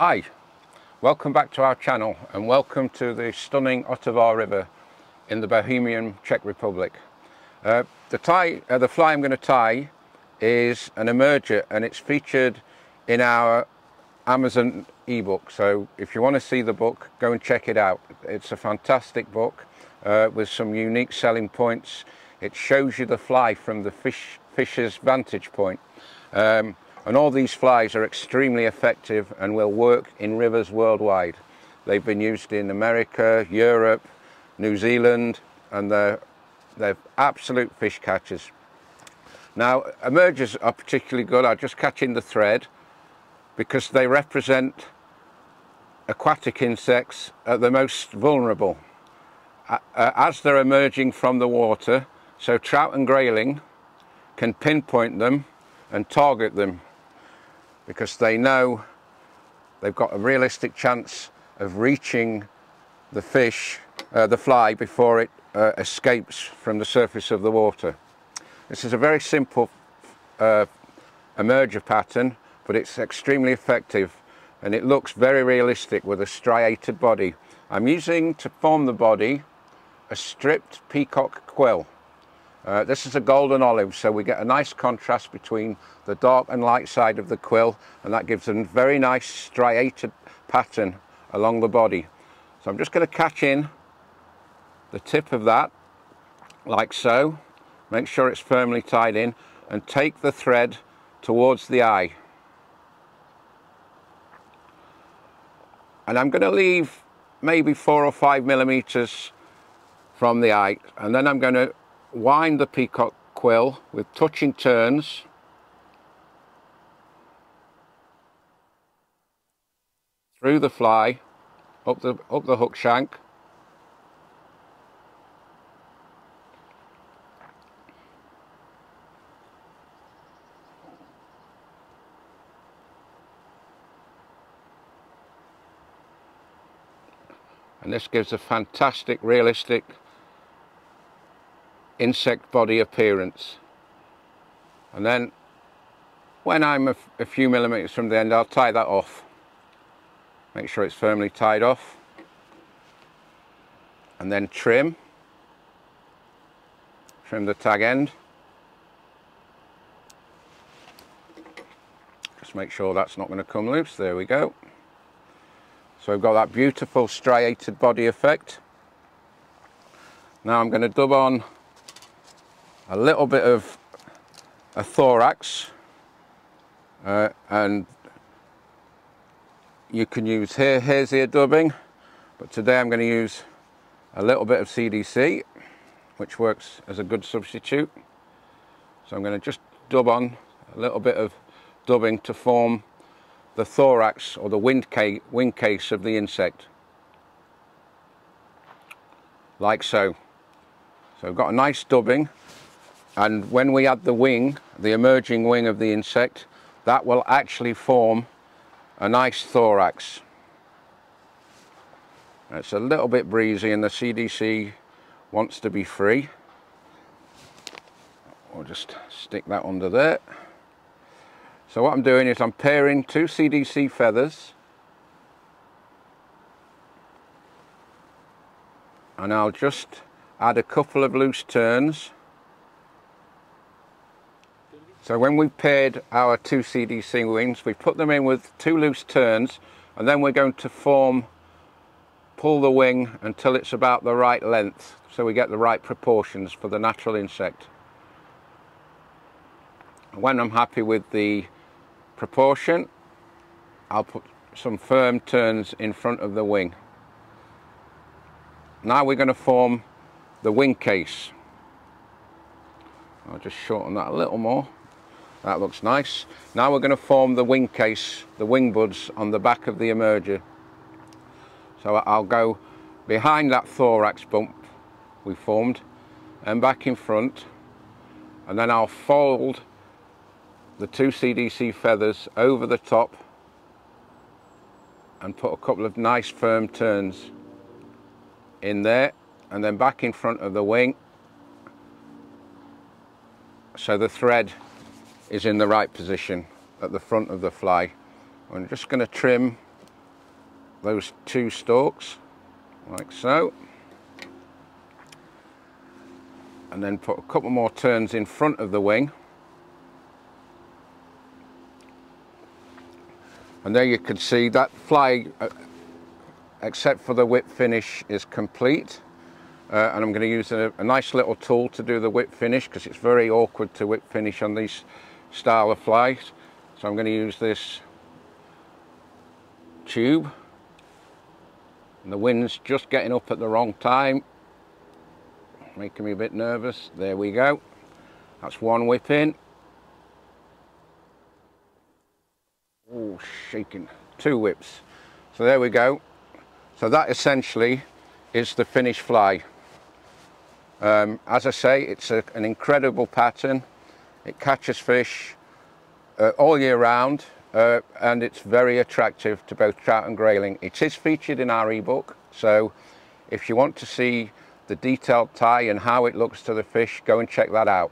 Hi, welcome back to our channel and welcome to the stunning Ottawa River in the Bohemian Czech Republic. The fly I'm going to tie is an emeged and it's featured in our Amazon ebook. So if you want to see the book, go and check it out. It's a fantastic book with some unique selling points. It shows you the fly from the fish's vantage point. And all these flies are extremely effective and will work in rivers worldwide. They've been used in America, Europe, New Zealand, and they're absolute fish catchers. Now, emegeds are particularly good at just catching the thread because they represent aquatic insects at the most vulnerable as they're emerging from the water. So trout and grayling can pinpoint them and target them, because they know they've got a realistic chance of reaching the fish, the fly, before it escapes from the surface of the water. This is a very simple emeged pattern, but it's extremely effective and it looks very realistic with a striated body. I'm using to form the body a stripped peacock quill. This is a golden olive, so we get a nice contrast between the dark and light side of the quill, and that gives a very nice striated pattern along the body. So I'm just going to catch in the tip of that, like so. Make sure it's firmly tied in, and take the thread towards the eye. And I'm going to leave maybe 4 or 5 millimeters from the eye, and then I'm going to wind the peacock quill with touching turns through the fly, up the hook shank, and this gives a fantastic realistic insect body appearance. And then when I'm a few millimeters from the end, I'll tie that off. Make sure it's firmly tied off, and then trim the tag end. Just make sure that's not going to come loose. There we go. So we've got that beautiful striated body effect. Now I'm going to dub on a little bit of a thorax, and you can use hare's ear dubbing, but today I'm going to use a little bit of CDC, which works as a good substitute. So I'm going to just dub on a little bit of dubbing to form the thorax, or the wing case of the insect, like so. So I've got a nice dubbing. And when we add the wing, the emerging wing of the insect, that will actually form a nice thorax. It's a little bit breezy and the CDC wants to be free. I'll just stick that under there. So what I'm doing is I'm pairing 2 CDC feathers, and I'll just add a couple of loose turns. So when we've paired our 2 CDC wings, we put them in with 2 loose turns, and then we're going to pull the wing until it's about the right length, so we get the right proportions for the natural insect. When I'm happy with the proportion, I'll put some firm turns in front of the wing. Now we're going to form the wing case. I'll just shorten that a little more. That looks nice. Now we're going to form the wing case, the wing buds on the back of the emeged. So I'll go behind that thorax bump we formed and back in front, and then I'll fold the 2 CDC feathers over the top and put a couple of nice firm turns in there, and then back in front of the wing, so the thread is in the right position at the front of the fly. I'm just going to trim those two stalks like so, and then put a couple more turns in front of the wing, and there you can see that fly, except for the whip finish, is complete. And I'm going to use a nice little tool to do the whip finish, because it's very awkward to whip finish on these style of flies. So I'm going to use this tube, and the wind's just getting up at the wrong time, making me a bit nervous. There we go, that's one whip in. Oh, shaking. Two whips. So there we go. So that essentially is the finished fly. As I say, it's an incredible pattern. It catches fish all year round, and it's very attractive to both trout and grayling. It is featured in our ebook, so if you want to see the detailed tie and how it looks to the fish, go and check that out.